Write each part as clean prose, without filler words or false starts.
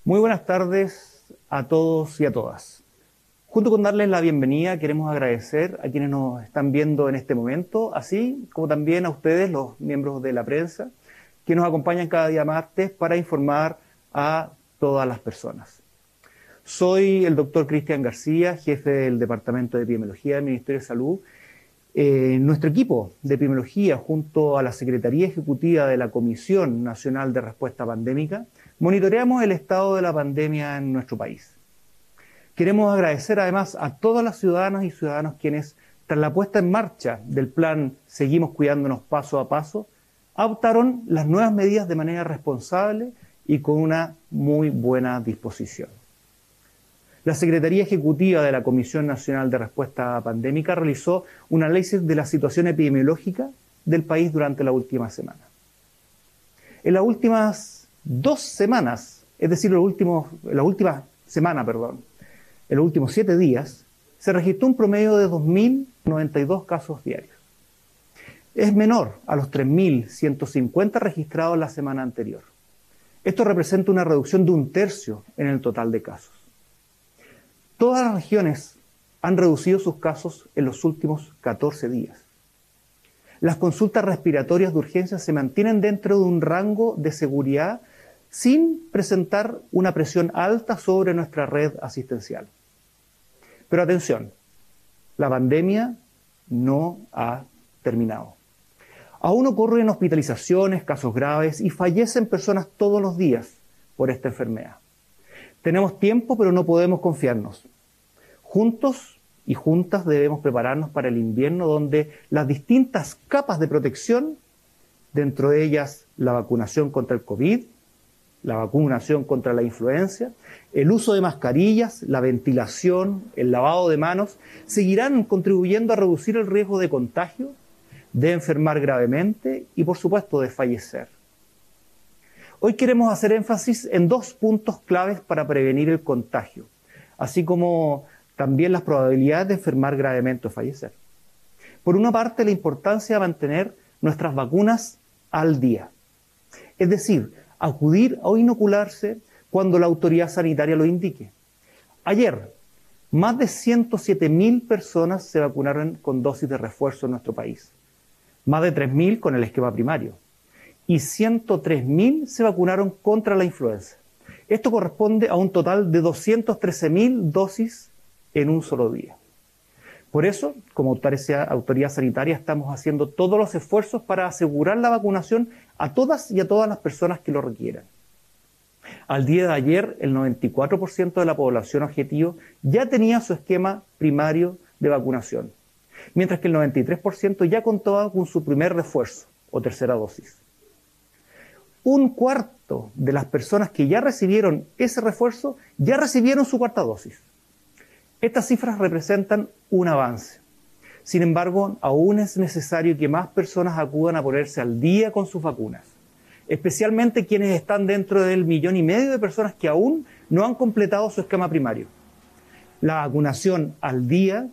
Muy buenas tardes a todos y a todas. Junto con darles la bienvenida, queremos agradecer a quienes nos están viendo en este momento, así como también a ustedes, los miembros de la prensa, que nos acompañan cada día martes para informar a todas las personas. Soy el doctor Cristian García, jefe del Departamento de Epidemiología del Ministerio de Salud. Nuestro equipo de epidemiología, junto a la Secretaría Ejecutiva de la Comisión Nacional de Respuesta Pandémica, monitoreamos el estado de la pandemia en nuestro país. Queremos agradecer además a todas las ciudadanas y ciudadanos quienes, tras la puesta en marcha del plan Seguimos Cuidándonos Paso a Paso, adoptaron las nuevas medidas de manera responsable y con una muy buena disposición. La Secretaría Ejecutiva de la Comisión Nacional de Respuesta Pandémica realizó un análisis de la situación epidemiológica del país durante la última semana. En las últimas 2 semanas, es decir, en los últimos 7 días, se registró un promedio de 2.092 casos diarios. Es menor a los 3.150 registrados la semana anterior. Esto representa una reducción de 1/3 en el total de casos. Todas las regiones han reducido sus casos en los últimos 14 días. Las consultas respiratorias de urgencia se mantienen dentro de un rango de seguridad sin presentar una presión alta sobre nuestra red asistencial. Pero atención, la pandemia no ha terminado. Aún ocurren hospitalizaciones, casos graves y fallecen personas todos los días por esta enfermedad. Tenemos tiempo, pero no podemos confiarnos. Juntos y juntas debemos prepararnos para el invierno, donde las distintas capas de protección, dentro de ellas la vacunación contra el COVID, la vacunación contra la influenza, el uso de mascarillas, la ventilación, el lavado de manos, seguirán contribuyendo a reducir el riesgo de contagio, de enfermar gravemente y, por supuesto, de fallecer. Hoy queremos hacer énfasis en 2 puntos claves para prevenir el contagio, así como también las probabilidades de enfermar gravemente o fallecer. Por una parte, la importancia de mantener nuestras vacunas al día, es decir, acudir o inocularse cuando la autoridad sanitaria lo indique. Ayer, más de 107.000 personas se vacunaron con dosis de refuerzo en nuestro país, más de 3.000 con el esquema primario, y 103.000 se vacunaron contra la influenza. Esto corresponde a un total de 213.000 dosis en un solo día. Por eso, como autoridad sanitaria, estamos haciendo todos los esfuerzos para asegurar la vacunación a todas y a todas las personas que lo requieran. Al día de ayer, el 94% de la población objetivo ya tenía su esquema primario de vacunación, mientras que el 93% ya contaba con su primer refuerzo o tercera dosis. 1/4 de las personas que ya recibieron ese refuerzo ya recibieron su 4ª dosis. Estas cifras representan un avance. Sin embargo, aún es necesario que más personas acudan a ponerse al día con sus vacunas, especialmente quienes están dentro del 1,5 millones de personas que aún no han completado su esquema primario. La vacunación al día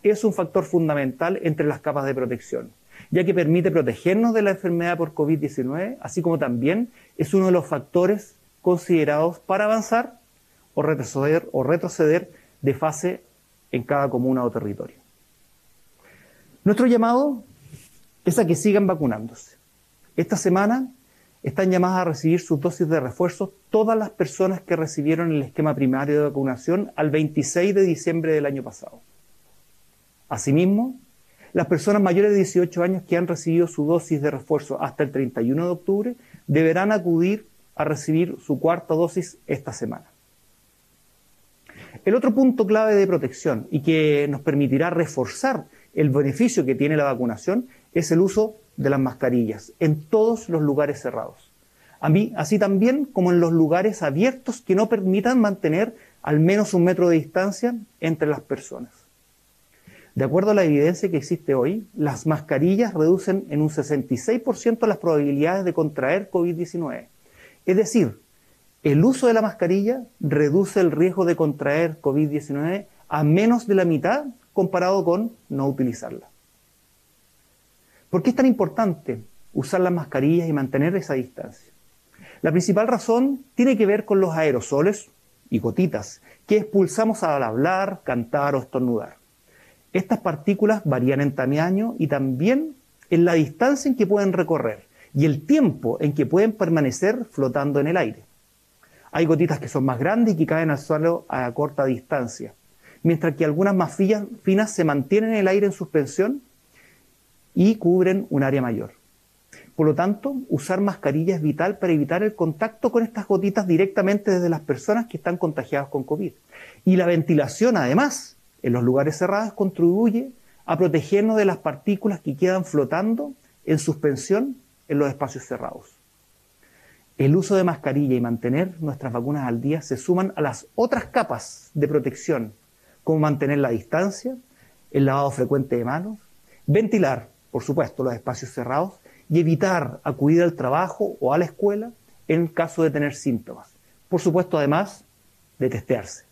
es un factor fundamental entre las capas de protección, ya que permite protegernos de la enfermedad por COVID-19, así como también es uno de los factores considerados para avanzar o retroceder de fase en cada comuna o territorio. Nuestro llamado es a que sigan vacunándose. Esta semana están llamadas a recibir sus dosis de refuerzo todas las personas que recibieron el esquema primario de vacunación al 26 de diciembre del año pasado. Asimismo, las personas mayores de 18 años que han recibido su dosis de refuerzo hasta el 31 de octubre deberán acudir a recibir su 4ª dosis esta semana. El otro punto clave de protección y que nos permitirá reforzar el beneficio que tiene la vacunación es el uso de las mascarillas en todos los lugares cerrados. Así también como en los lugares abiertos que no permitan mantener al menos 1 metro de distancia entre las personas. De acuerdo a la evidencia que existe hoy, las mascarillas reducen en un 66% las probabilidades de contraer COVID-19. Es decir, el uso de la mascarilla reduce el riesgo de contraer COVID-19 a menos de la mitad comparado con no utilizarla. ¿Por qué es tan importante usar las mascarillas y mantener esa distancia? La principal razón tiene que ver con los aerosoles y gotitas que expulsamos al hablar, cantar o estornudar. Estas partículas varían en tamaño y también en la distancia en que pueden recorrer y el tiempo en que pueden permanecer flotando en el aire. Hay gotitas que son más grandes y que caen al suelo a corta distancia, mientras que algunas más finas se mantienen en el aire en suspensión y cubren un área mayor. Por lo tanto, usar mascarilla es vital para evitar el contacto con estas gotitas directamente desde las personas que están contagiadas con COVID. Y la ventilación, además, en los lugares cerrados contribuye a protegernos de las partículas que quedan flotando en suspensión en los espacios cerrados. El uso de mascarilla y mantener nuestras vacunas al día se suman a las otras capas de protección, como mantener la distancia, el lavado frecuente de manos, ventilar, por supuesto, los espacios cerrados y evitar acudir al trabajo o a la escuela en caso de tener síntomas. Por supuesto, además, de testearse.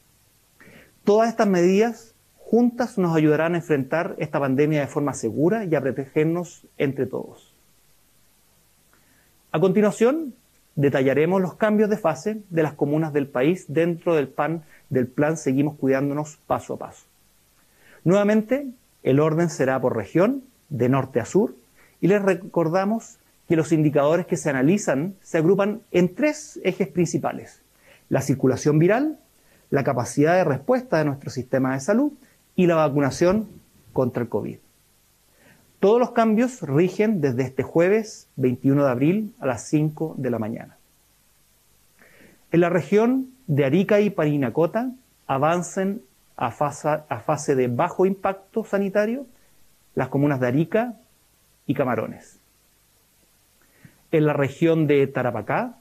Todas estas medidas juntas nos ayudarán a enfrentar esta pandemia de forma segura y a protegernos entre todos. A continuación, detallaremos los cambios de fase de las comunas del país dentro del plan Seguimos Cuidándonos paso a paso. Nuevamente, el orden será por región, de norte a sur, y les recordamos que los indicadores que se analizan se agrupan en tres ejes principales: la circulación viral, la capacidad de respuesta de nuestro sistema de salud y la vacunación contra el COVID. Todos los cambios rigen desde este jueves 21 de abril a las 5 de la mañana. En la región de Arica y Parinacota avancen a fase de bajo impacto sanitario las comunas de Arica y Camarones. En la región de Tarapacá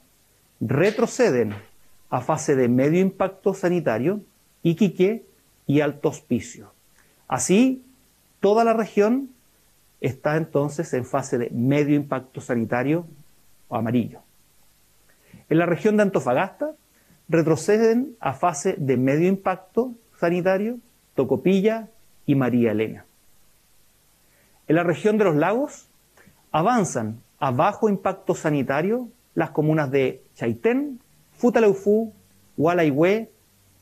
retroceden a fase de medio impacto sanitario Iquique y Alto Hospicio. Así, toda la región está entonces en fase de medio impacto sanitario o amarillo. En la región de Antofagasta retroceden a fase de medio impacto sanitario Tocopilla y María Elena. En la región de los lagos avanzan a bajo impacto sanitario las comunas de Chaitén, Futaleufú, Gualeguay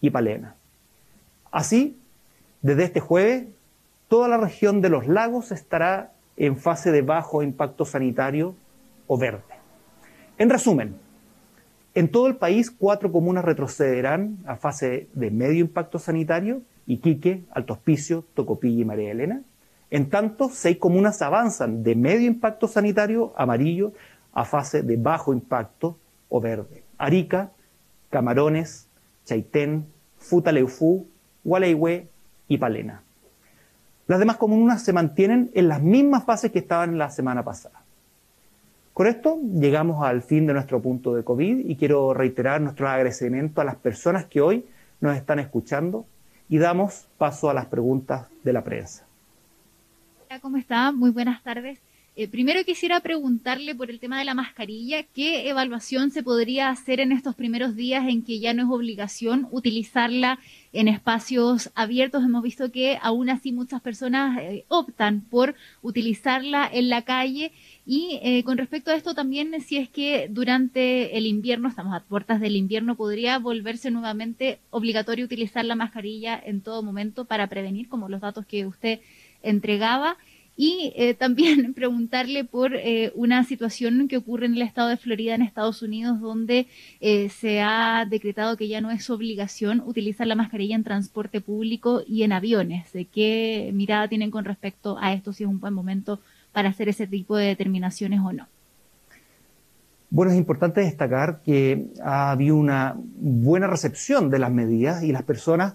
y Palena. Así, desde este jueves, toda la región de los lagos estará en fase de bajo impacto sanitario o verde. En resumen, en todo el país 4 comunas retrocederán a fase de medio impacto sanitario: Iquique, Alto Hospicio, Tocopilla y María Elena. En tanto, 6 comunas avanzan de medio impacto sanitario amarillo a fase de bajo impacto o verde: Arica, Camarones, Chaitén, Futaleufú, Gualeguay y Palena. Las demás comunas se mantienen en las mismas fases que estaban la semana pasada. Con esto llegamos al fin de nuestro punto de COVID y quiero reiterar nuestro agradecimiento a las personas que hoy nos están escuchando y damos paso a las preguntas de la prensa. Hola, ¿cómo está? Muy buenas tardes. Primero quisiera preguntarle por el tema de la mascarilla, ¿qué evaluación se podría hacer en estos primeros días en que ya no es obligación utilizarla en espacios abiertos? Hemos visto que aún así muchas personas optan por utilizarla en la calle y con respecto a esto también, si es que durante el invierno, estamos a puertas del invierno, podría volverse nuevamente obligatorio utilizar la mascarilla en todo momento para prevenir, como los datos que usted entregaba. Y también preguntarle por una situación que ocurre en el estado de Florida, en Estados Unidos, donde se ha decretado que ya no es obligación utilizar la mascarilla en transporte público y en aviones. ¿Qué mirada tienen con respecto a esto? Si es un buen momento para hacer ese tipo de determinaciones o no. Bueno, es importante destacar que ha habido una buena recepción de las medidas y las personas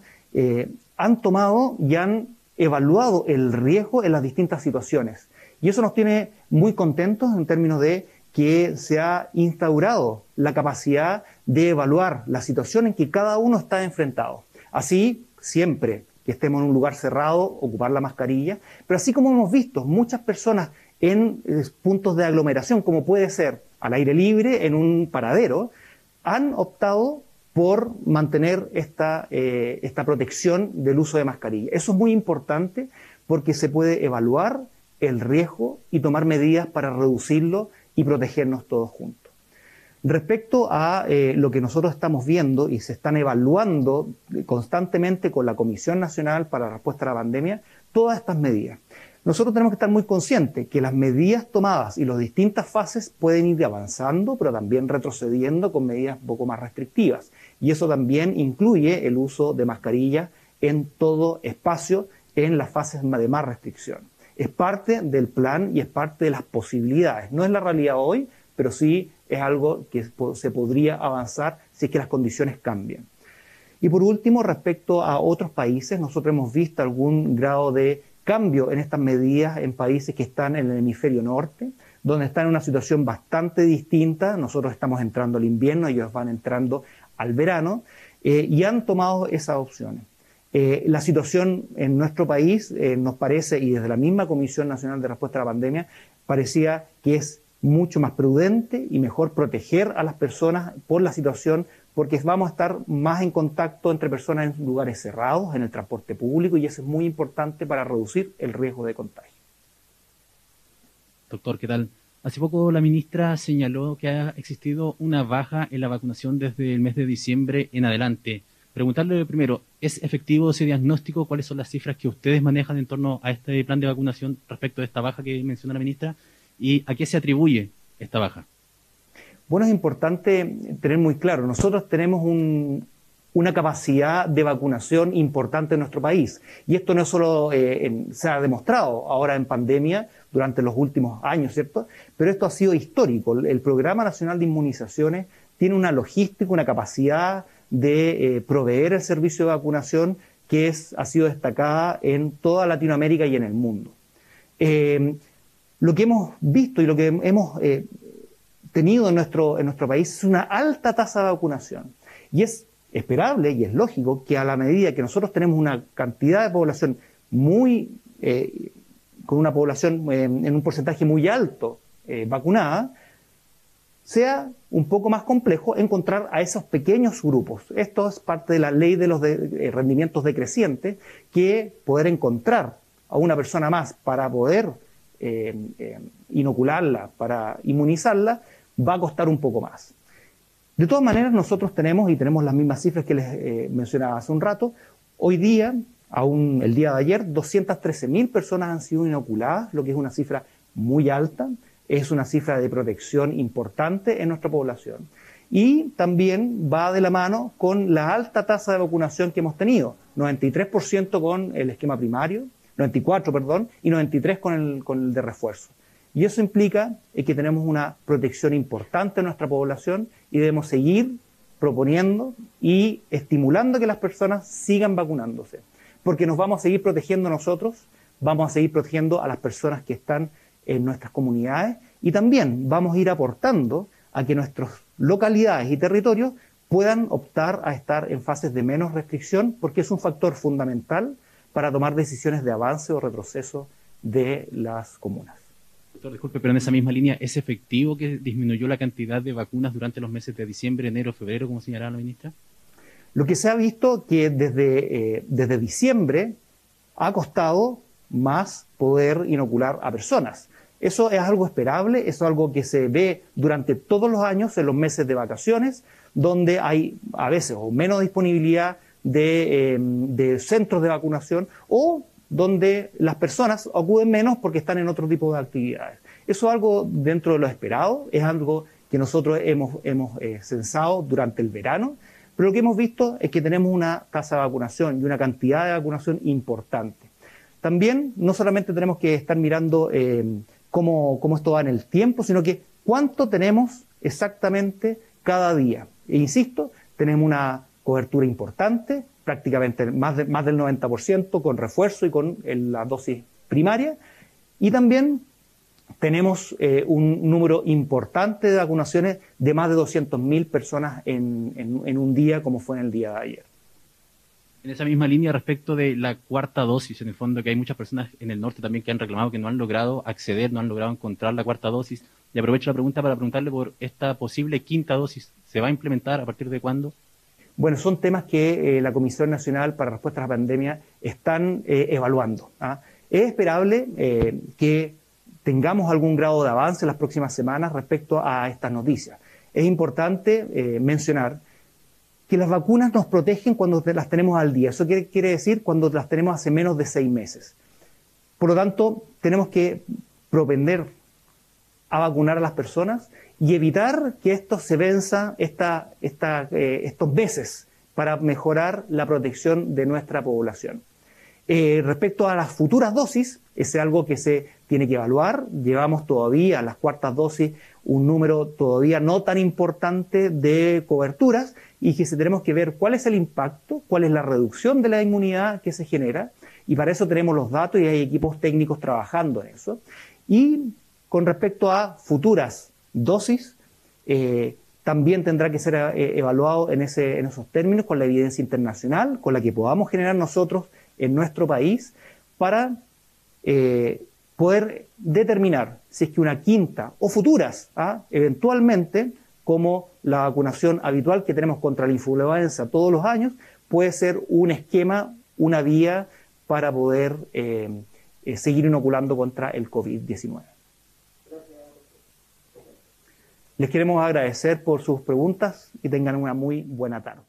han tomado y han evaluado el riesgo en las distintas situaciones. Y eso nos tiene muy contentos en términos de que se ha instaurado la capacidad de evaluar la situación en que cada uno está enfrentado. Así, siempre que estemos en un lugar cerrado, ocupar la mascarilla, pero así como hemos visto muchas personas en puntos de aglomeración, como puede ser al aire libre, en un paradero, han optado por mantener esta protección del uso de mascarilla. Eso es muy importante porque se puede evaluar el riesgo y tomar medidas para reducirlo y protegernos todos juntos. Respecto a lo que nosotros estamos viendo y se están evaluando constantemente con la Comisión Nacional para la Respuesta a la Pandemia, todas estas medidas. Nosotros tenemos que estar muy conscientes que las medidas tomadas y las distintas fases pueden ir avanzando, pero también retrocediendo con medidas un poco más restrictivas. Y eso también incluye el uso de mascarillas en todo espacio en las fases de más restricción. Es parte del plan y es parte de las posibilidades. No es la realidad hoy, pero sí es algo que se podría avanzar si es que las condiciones cambian. Y por último, respecto a otros países, nosotros hemos visto algún grado de cambio en estas medidas en países que están en el hemisferio norte, donde están en una situación bastante distinta. Nosotros estamos entrando al invierno, ellos van entrando al verano, y han tomado esas opciones. La situación en nuestro país nos parece, y desde la misma Comisión Nacional de Respuesta a la Pandemia, parecía que es mucho más prudente y mejor proteger a las personas por la situación, porque vamos a estar más en contacto entre personas en lugares cerrados, en el transporte público, y eso es muy importante para reducir el riesgo de contagio. Doctor, ¿qué tal? Hace poco la ministra señaló que ha existido una baja en la vacunación desde el mes de diciembre en adelante. Preguntarle primero, ¿es efectivo ese diagnóstico? ¿Cuáles son las cifras que ustedes manejan en torno a este plan de vacunación respecto de esta baja que menciona la ministra? ¿Y a qué se atribuye esta baja? Bueno, es importante tener muy claro, nosotros tenemos una capacidad de vacunación importante en nuestro país. Y esto no solo se ha demostrado ahora en pandemia durante los últimos años, ¿cierto? Pero esto ha sido histórico. El Programa Nacional de Inmunizaciones tiene una logística, una capacidad de proveer el servicio de vacunación que ha sido destacada en toda Latinoamérica y en el mundo. Lo que hemos visto y lo que hemos tenido en nuestro país es una alta tasa de vacunación. Y es esperable y es lógico que a la medida que nosotros tenemos una cantidad de población con una población en un porcentaje muy alto vacunada, sea un poco más complejo encontrar a esos pequeños grupos. Esto es parte de la ley de los rendimientos decrecientes, que poder encontrar a una persona más para poder inocularla, para inmunizarla, va a costar un poco más. De todas maneras, nosotros tenemos las mismas cifras que les mencionaba hace un rato. Hoy día, aún el día de ayer, 213.000 personas han sido inoculadas, lo que es una cifra muy alta, es una cifra de protección importante en nuestra población. Y también va de la mano con la alta tasa de vacunación que hemos tenido, 93% con el esquema primario, 94, perdón, y 93 con el de refuerzo. Y eso implica que tenemos una protección importante en nuestra población y debemos seguir proponiendo y estimulando que las personas sigan vacunándose, porque nos vamos a seguir protegiendo nosotros, vamos a seguir protegiendo a las personas que están en nuestras comunidades y también vamos a ir aportando a que nuestras localidades y territorios puedan optar a estar en fases de menos restricción, porque es un factor fundamental para tomar decisiones de avance o retroceso de las comunas. Doctor, disculpe, pero en esa misma línea, ¿es efectivo que disminuyó la cantidad de vacunas durante los meses de diciembre, enero, febrero, como señalaba la ministra? Lo que se ha visto que desde diciembre ha costado más poder inocular a personas. Eso es algo esperable, eso es algo que se ve durante todos los años en los meses de vacaciones, donde hay a veces o menos disponibilidad de centros de vacunación o donde las personas acuden menos porque están en otro tipo de actividades. Eso es algo dentro de lo esperado, es algo que nosotros hemos censado durante el verano, pero lo que hemos visto es que tenemos una tasa de vacunación y una cantidad de vacunación importante. También no solamente tenemos que estar mirando cómo esto va en el tiempo, sino que cuánto tenemos exactamente cada día. E insisto, tenemos una cobertura importante, prácticamente más del 90% con refuerzo y con la dosis primaria, y también tenemos un número importante de vacunaciones de más de 200.000 personas en un día, como fue en el día de ayer. En esa misma línea, respecto de la cuarta dosis, en el fondo que hay muchas personas en el norte también que han reclamado que no han logrado acceder, no han logrado encontrar la cuarta dosis, y aprovecho la pregunta para preguntarle por esta posible quinta dosis. ¿Se va a implementar a partir de cuándo? Bueno, son temas que la Comisión Nacional para Respuesta a la Pandemia están evaluando. Es esperable que tengamos algún grado de avance en las próximas semanas respecto a estas noticias. es importante mencionar que las vacunas nos protegen cuando las tenemos al día. Eso quiere decir cuando las tenemos hace menos de 6 meses. Por lo tanto, tenemos que propender a vacunar a las personas y evitar que esto se venza estos meses para mejorar la protección de nuestra población. Respecto a las futuras dosis, es algo que se tiene que evaluar. Llevamos todavía a las cuartas dosis un número todavía no tan importante de coberturas y que tenemos que ver cuál es el impacto, cuál es la reducción de la inmunidad que se genera, y para eso tenemos los datos y hay equipos técnicos trabajando en eso. Y con respecto a futuras dosis, también tendrá que ser evaluado en esos términos con la evidencia internacional, con la que podamos generar nosotros en nuestro país, para poder determinar si es que una quinta o futuras, eventualmente, como la vacunación habitual que tenemos contra la influenza todos los años, puede ser un esquema, una vía para poder seguir inoculando contra el COVID-19. Les queremos agradecer por sus preguntas y tengan una muy buena tarde.